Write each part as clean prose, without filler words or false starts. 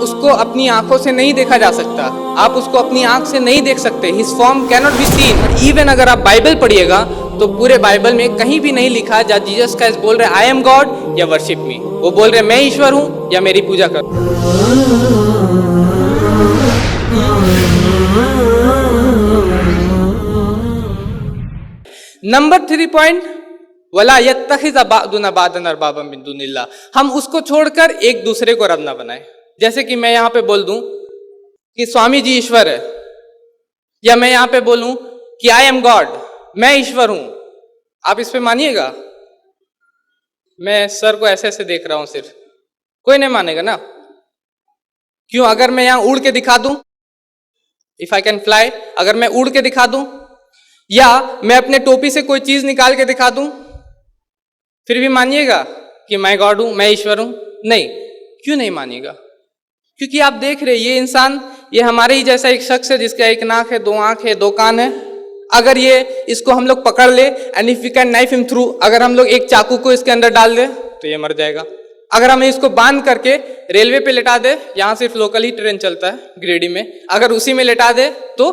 उसको अपनी आंखों से नहीं देखा जा सकता, आप उसको अपनी आंख से नहीं देख सकते। His form cannot be seen. Even अगर आप बाइबल पढ़िएगा तो पूरे बाइबल में कहीं भी नहीं लिखा जहाँ जीसस क्राइस्ट बोल रहे आई एम गॉड या वर्शिप मी। वो बोल रहे मैं ईश्वर हूँ या मेरी पूजा करो। नंबर 3 पॉइंट, वला यत्तखिज़ बादुना बादन अरबाबम मिन दुनिल्लाह। हम उसको छोड़कर एक दूसरे को रब ना बनाए। जैसे कि मैं यहाँ पे बोल दूं कि स्वामी जी ईश्वर है, या मैं यहाँ पे बोलूं कि आई एम गॉड, मैं ईश्वर हूं, आप इस पे मानिएगा? मैं सर को ऐसे ऐसे देख रहा हूं, सिर्फ कोई नहीं मानेगा ना। क्यों? अगर मैं यहाँ उड़ के दिखा दूं, इफ आई कैन फ्लाई, अगर मैं उड़ के दिखा दूं, या मैं अपने टोपी से कोई चीज निकाल के दिखा दूं, फिर भी मानिएगा कि मैं गॉड हूं, मैं ईश्वर हूं? नहीं। क्यों नहीं मानिएगा? क्योंकि आप देख रहे ये इंसान, ये हमारे ही जैसा एक शख्स है जिसका एक नाक है, दो आंख है, दो कान है। अगर ये इसको हम लोग पकड़ ले, and if we can knife him through, अगर हम लोग एक चाकू को इसके अंदर डाल दे तो ये मर जाएगा। अगर हम इसको बांध करके रेलवे पे लेटा दे, यहाँ सिर्फ लोकल ही ट्रेन चलता है गिरिडीह में, अगर उसी में लेटा दे तो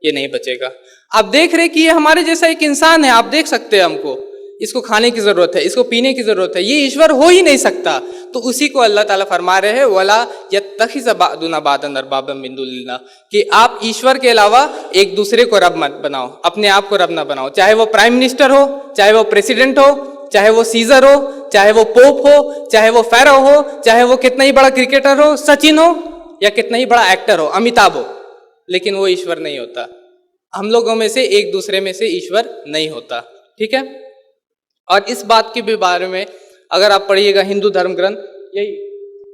ये नहीं बचेगा। आप देख रहे कि ये हमारे जैसा एक इंसान है, आप देख सकते हैं हमको, इसको खाने की जरूरत है, इसको पीने की जरूरत है, ये ईश्वर हो ही नहीं सकता। तो उसी को अल्लाह ताला फरमा रहे हैं वला यत्तखिज़ बादुना बादन अरबाबम मिन दुनिल्लाह, कि आप ईश्वर के अलावा एक दूसरे को रब मत बनाओ, अपने आप को रब ना बनाओ। चाहे वो प्राइम मिनिस्टर हो, चाहे वो प्रेसिडेंट हो, चाहे वो सीजर हो, चाहे वो पोप हो, चाहे वो फेरो हो, चाहे वो कितना ही बड़ा क्रिकेटर हो, सचिन हो, या कितना ही बड़ा एक्टर हो, अमिताभ हो, लेकिन वो ईश्वर नहीं होता। हम लोगों में से एक दूसरे में से ईश्वर नहीं होता। ठीक है? और इस बात के भी बारे में अगर आप पढ़िएगा हिंदू धर्म ग्रंथ,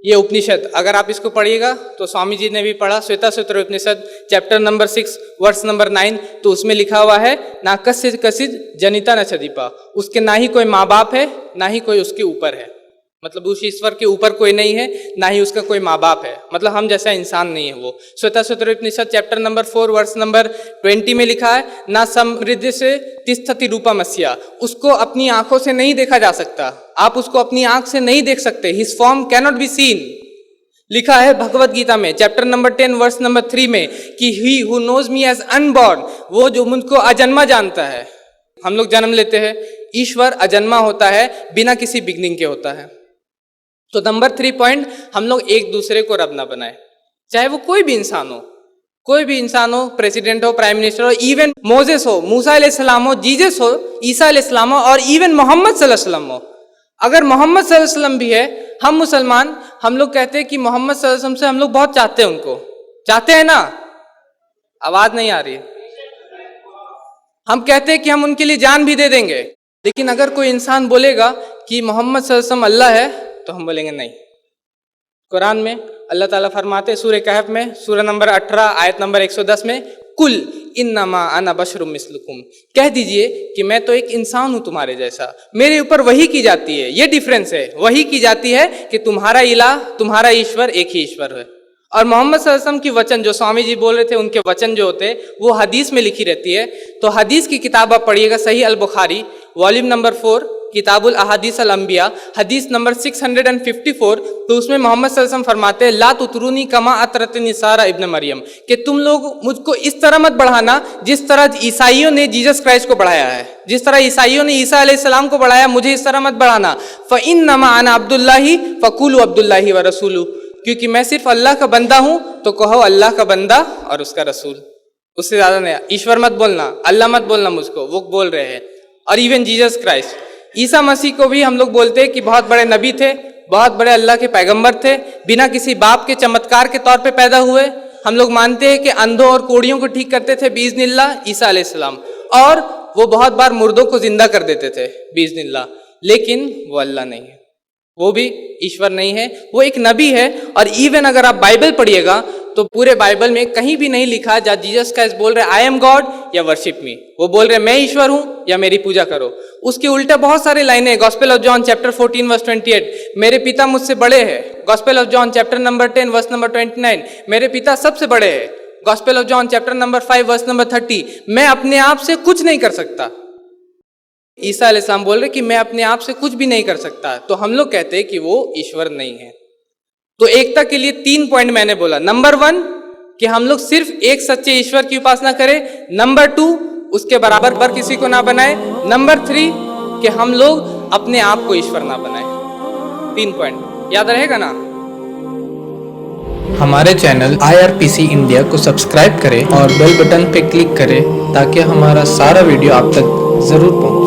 ये उपनिषद, अगर आप इसको पढ़िएगा तो स्वामी जी ने भी पढ़ा, श्वेताश्वतर उपनिषद चैप्टर नंबर 6 वर्स नंबर 9, तो उसमें लिखा हुआ है ना कस्य कसिद जनिता न छदीपा, उसके ना ही कोई माँ बाप है, ना ही कोई उसके ऊपर है। मतलब उस ईश्वर के ऊपर कोई नहीं है, ना ही उसका कोई माँ बाप है, मतलब हम जैसा इंसान नहीं है वो। श्वेताश्वतर उपनिषद चैप्टर नंबर 4 वर्स नंबर 20 में लिखा है ना समृद्धि से तिष्ठति रूपमस्या, उसको अपनी आंखों से नहीं देखा जा सकता, आप उसको अपनी आंख से नहीं देख सकते। His form cannot be seen. लिखा है भगवत गीता में चैप्टर नंबर 10 वर्स नंबर 3 में कि he who knows me as unborn, वो जो मुझको अजन्मा जानता है। हम लोग जन्म लेते हैं, ईश्वर अजन्मा होता है, बिना किसी बिगनिंग के होता है। तो नंबर 3 पॉइंट, हम लोग एक दूसरे को रब ना बनाए, चाहे वो कोई भी इंसान हो, कोई भी इंसान हो, प्रेसिडेंट हो, प्राइम मिनिस्टर हो, इवन मोजेस हो, मूसा अलैहिस्सलाम हो, जीसस हो, ईसा अलैहिस्सलाम हो, और इवन मोहम्मद सल्लल्लाहु अलैहि वसल्लम हो। अगर मोहम्मद सल्लल्लाहु अलैहि वसल्लम भी है, हम मुसलमान, हम लोग कहते हैं कि मोहम्मद सल्लल्लाहु अलैहि वसल्लम से हम लोग बहुत चाहते हैं, उनको चाहते हैं ना? आवाज नहीं आ रही है। हम कहते हैं कि हम उनके लिए जान भी दे देंगे, लेकिन अगर कोई इंसान बोलेगा कि मोहम्मद सल्लल्लाहु अलैहि वसल्लम अल्लाह है, तो हम बोलेंगे नहीं। कुरान में अल्लाह ताला फरमाते सूरह कहफ में सूरह नंबर 18 आयत नंबर 110 में, कुल इन्नमा अना बशरुम मिस्लुकुम, कह दीजिए कि मैं तो एक इंसान हूं तुम्हारे जैसा, मेरे ऊपर वही की जाती है। ये डिफरेंस है, वही की जाती है कि तुम्हारा इलाह, तुम्हारा ईश्वर एक ही ईश्वर है। और मोहम्मद सल्लल्लाहु अलैहि वसल्लम की वचन जो स्वामी जी बोल रहे थे, उनके वचन जो होते वो हदीस में लिखी रहती है। तो हदीस की किताब आप पढ़िएगा, सही अल बुखारी वॉल्यूम नंबर 4 किताबुल अहादीस अल अंबिया हदीस नंबर 654, तो उसमें मोहम्मद सल्लल्लाहु अलैहि वसल्लम फरमाते हैं ला तुतरूनी कमा अतरतनी सारा इब्न मरियम, कि तुम लोग मुझको इस तरह मत बढ़ाना जिस तरह ईसाइयों ने जीसस क्राइस्ट को बढ़ाया है, जिस तरह ईसाइयों ने ईसा अलैहिस्सलाम को बढ़ाया, मुझे इस तरह मत बढ़ाना। फ़इन्नमा अना अब्दुल्लाहि फ़कुलू अब्दुल्लाहि व रसूलु, क्योंकि मैं सिर्फ अल्लाह का बंदा हूं, तो कहो अल्लाह का बंदा और उसका रसूल, उससे ज्यादा नहीं। ईश्वर मत बोलना, अल्लाह मत बोलना मुझको, वो बोल रहे हैं। और even Jesus Christ, Isa Masih को भी हम लोग बोलते हैं कि बहुत बड़े नबी थे, बहुत बड़े अल्लाह के पैगंबर थे, बिना किसी बाप के चमत्कार के तौर पे पैदा हुए। हम लोग मानते हैं कि अंधों और कोड़ियों को ठीक करते थे बीइज़्निल्लाह ईसा अलैहिस्सलाम, और वो बहुत बार मुर्दों को जिंदा कर देते थे बीइज़्निल्लाह, लेकिन वो अल्लाह नहीं है, वो भी ईश्वर नहीं है, वो एक नबी है। और इवन अगर आप बाइबल पढ़िएगा तो पूरे बाइबल में कहीं भी नहीं लिखा जहाँ जीसस क्राइस्ट बोल रहे आई एम गॉड या वर्शिप मी, वो बोल रहे मैं ईश्वर हूँ या मेरी पूजा करो। उसके उल्टे बहुत सारे लाइनें, gospel of John chapter 14 verse 28, मेरे पिता मुझसे बड़े हैं। Gospel of John chapter number 10 verse number 29, मेरे पिता सबसे बड़े हैं। Gospel of John chapter number 5 verse number 30, मैं अपने आप से कुछ नहीं कर सकता। ईसा अलैहिस्सलाम बोल रहे कि मैं अपने आप से कुछ भी नहीं कर सकता, तो हम लोग कहते हैं कि वो ईश्वर नहीं है। तो एकता के लिए 3 पॉइंट मैंने बोला। नंबर 1 कि हम लोग सिर्फ एक सच्चे ईश्वर की उपासना करें। नंबर 2 उसके बराबर किसी को ना बनाए। नंबर 3 कि हम लोग अपने आप को ईश्वर ना बनाए। 3 पॉइंट याद रहेगा ना। हमारे चैनल IRPC इंडिया को सब्सक्राइब करें और बेल बटन पे क्लिक करें ताकि हमारा सारा वीडियो आप तक जरूर पहुंचे।